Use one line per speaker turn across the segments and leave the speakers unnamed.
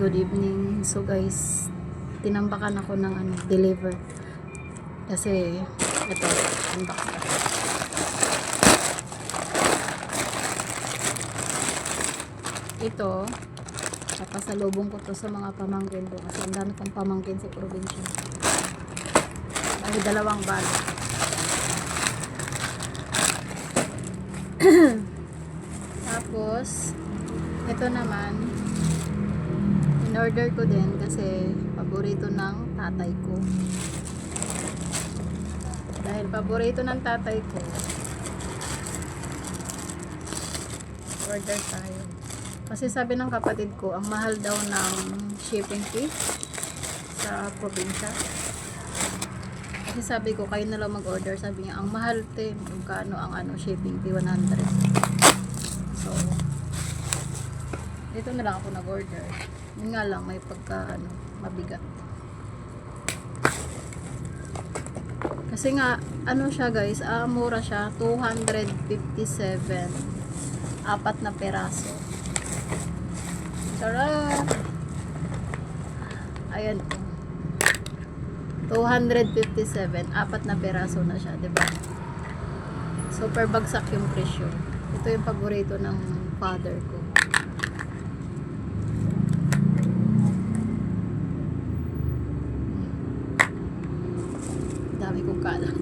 good evening. So guys, tinambakan ako ng deliver. Kasi ito, unbox na. Ito, papasalubong ko to sa mga pamangkin ko kasi ang dami kong pamangkin sa probinsya. Ay, dalawang balo. Tapos, ito naman, in-order ko din kasi paborito ng tatay ko. Dahil paborito ng tatay ko, order tayo. Kasi sabi ng kapatid ko, ang mahal daw ng shipping fee sa probinsya. Kasi sabi ko, kayo na lang mag-order. Sabi niya, ang mahal te, magkano ang shipping fee, 100. So, dito na lang ako nag-order. Yun nga lang, may pagka mabigat. Kasi nga, siya guys, mura siya, 257. Apat na peraso. Tara! Ayan po. 257. Apat na peraso na siya, diba? Super bagsak yung presyo. Ito yung paborito ng father ko. Dami kong kalat.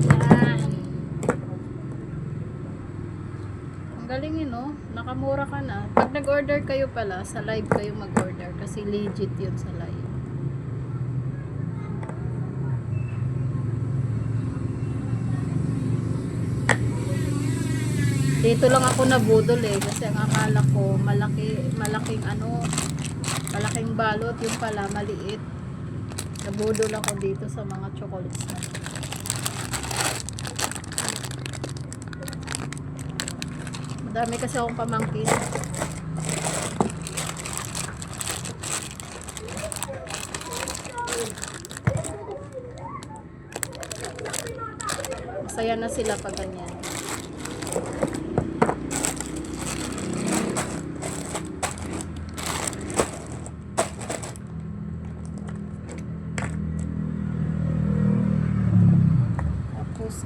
Yan. Ang galing yun, no? Nakamura ka na. Pag nag-order kayo pala, sa live kayo mag-order kasi legit yun sa live. Dito lang ako nabudol kasi ang akala ko malaking balot, yung pala maliit. Nabudol ako dito sa mga chocolates na. Madami kasi akong pamangkin. Masaya na sila pag ganyan.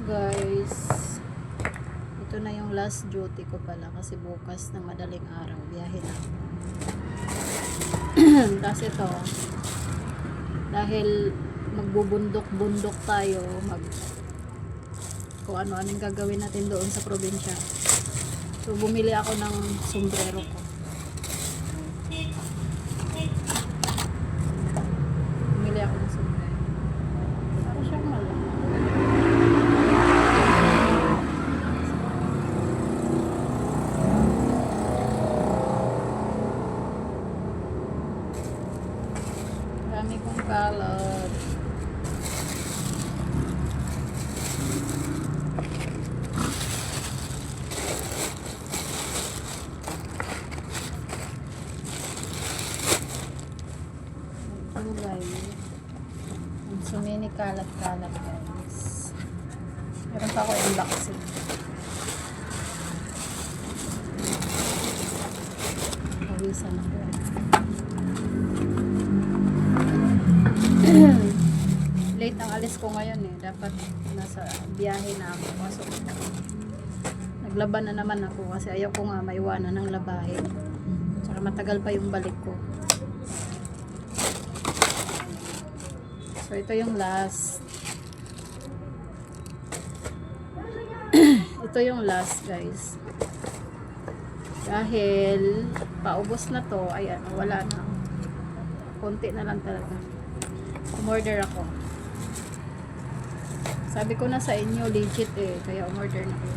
Guys, ito na yung last duty ko pala kasi bukas ng madaling araw biyahe na. Tapos ito, dahil magbubundok-bundok tayo, kung ano-anong gagawin natin doon sa probinsya, so bumili ako ng sombrero ko. Bumili ako ng sombrero para siyang malaki. Dami kong kalat. Gulay. Sumini kalat-kalat guys. Meron pa ako unboxing. Pawisan ako. Late ang alis ko ngayon dapat nasa biyahe na ako. So, naglaban na naman ako kasi ayaw ko nga maiwanan ng labahin. Tsaka matagal pa yung balik ko. So ito yung last. Ito yung last guys. Dahil paubos na to, ayan, wala na. Konti na lang talaga. Umorder ako. Sabi ko na sa inyo, legit kaya umorder na ako.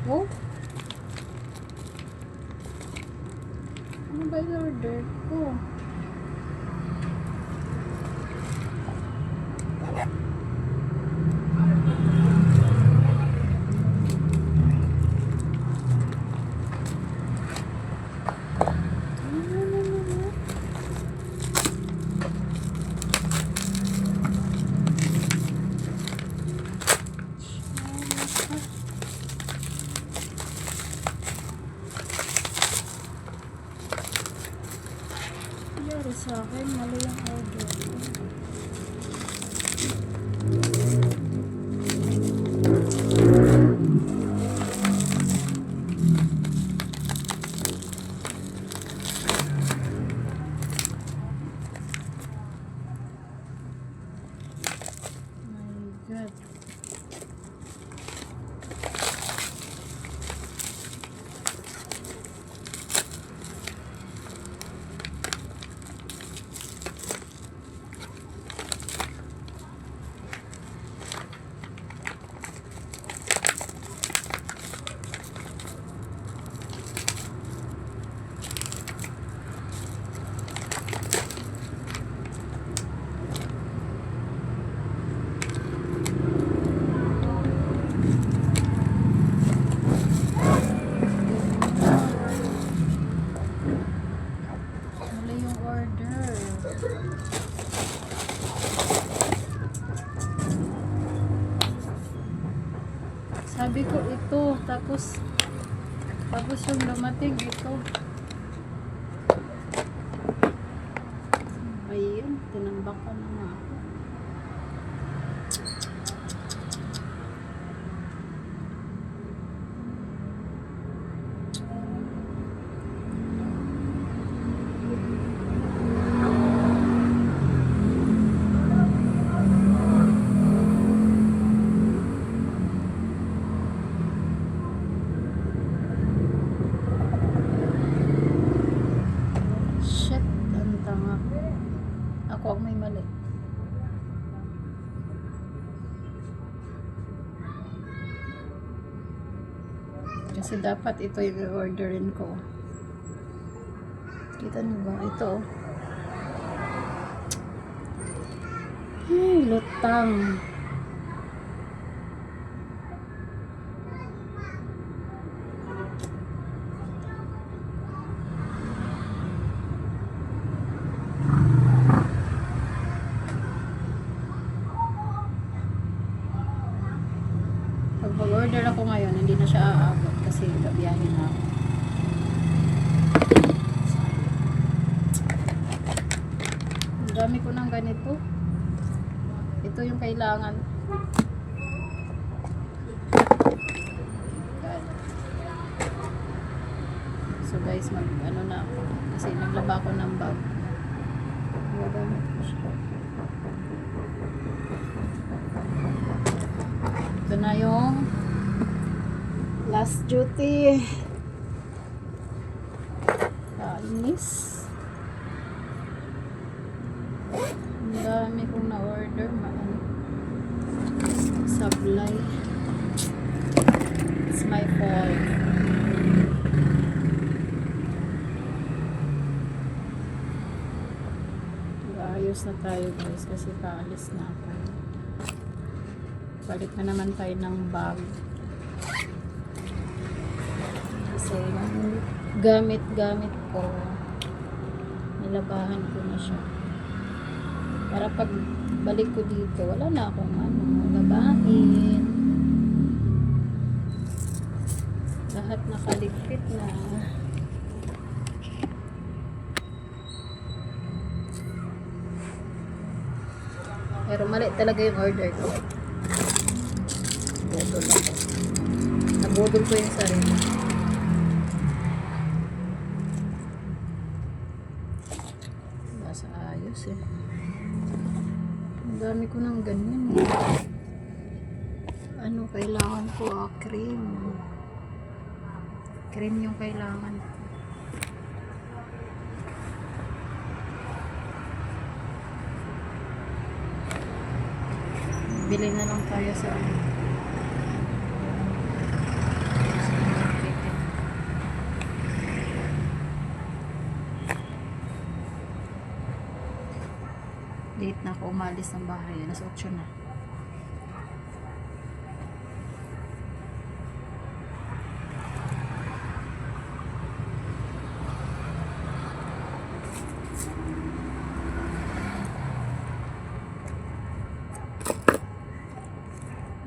Oh? Ano ba yung order ko? nangyari sa akin? Mali yung order ko. My God. Mali yung order. Sabi ko ito, tapos yung dumating ito. Ayun, tinambak ko na nga ako. Shit, ang tanga. Ako ang may mali. Kasi dapat ito yung i-orderin ko. Kita niyo ba? Ito. Ay, lutang. Pag mag-order ako ngayon, hindi na siya aabot kasi gabiyahin na ako. Ang dami ko ng ganito. Ito yung kailangan. God. So guys, ano na ako. Kasi naglaba ako ng bag. Gagamit ko siya. Ito na yung last duty. Kainis. Ang dami kong na-order. Sablay. It's my fault. Ayos na tayo guys kasi paalis na ako. Balik na naman tayo ng bag. Kasi yung gamit ko, nilabahan ko na siya. Para pag balik ko dito, wala na akong labahin. Lahat nakaligpit na. Pero mali talaga yung order ko. Budol ako. Nabudol ko yung sarili. Nasa ayos eh. Ang dami ko ng ganyan eh. Ano kailangan ko? Cream. Cream yung kailangan ko. Bili na lang tayo sa late na ako umalis ng bahay. Alas 8 na.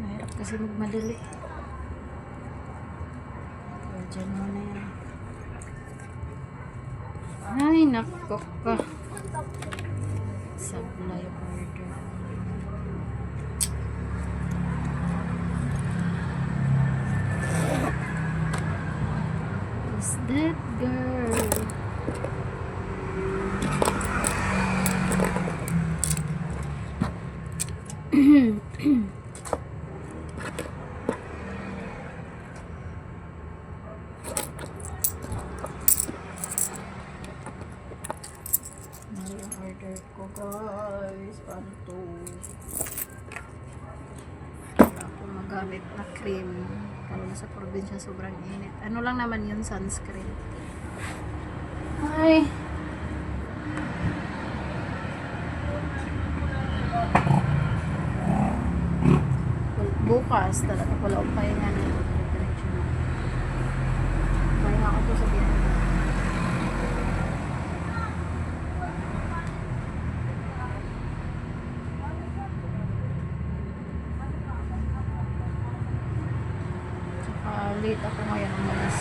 Mahirap kasi magmadali. Kaya dyan mo na yan. Ay, nako ka. Supply order. Who's that girl? Mali ang order ko, guys. Paano to? Wala akong magamit na cream. Lalo na sa probinsya, sobrang init. Ano lang naman yun, sunscreen. Ay. Bukas, talaga wala akong pahinga na yun. Pahinga ako to sa biyahe. Late ako ngayon umalis.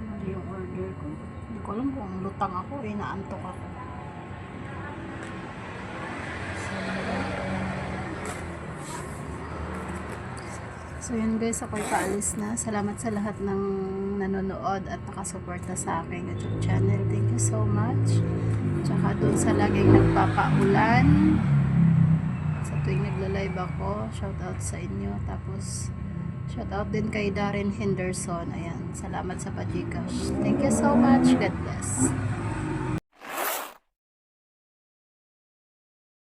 Ano yung order ko? Hindi ko alam kung lutang ako, inaantok ako. So yun guys, ako'y paalis na. Salamat sa lahat ng nanonood at nakasuporta sa aking YouTube channel. Thank you so much. Tsaka doon sa laging nagpapaulan, sa tuwing nagla-live ako, shout out sa inyo. Tapos shout out din kay Darren Henderson. Ayan, salamat sa pa-Gcash. Thank you so much. God bless.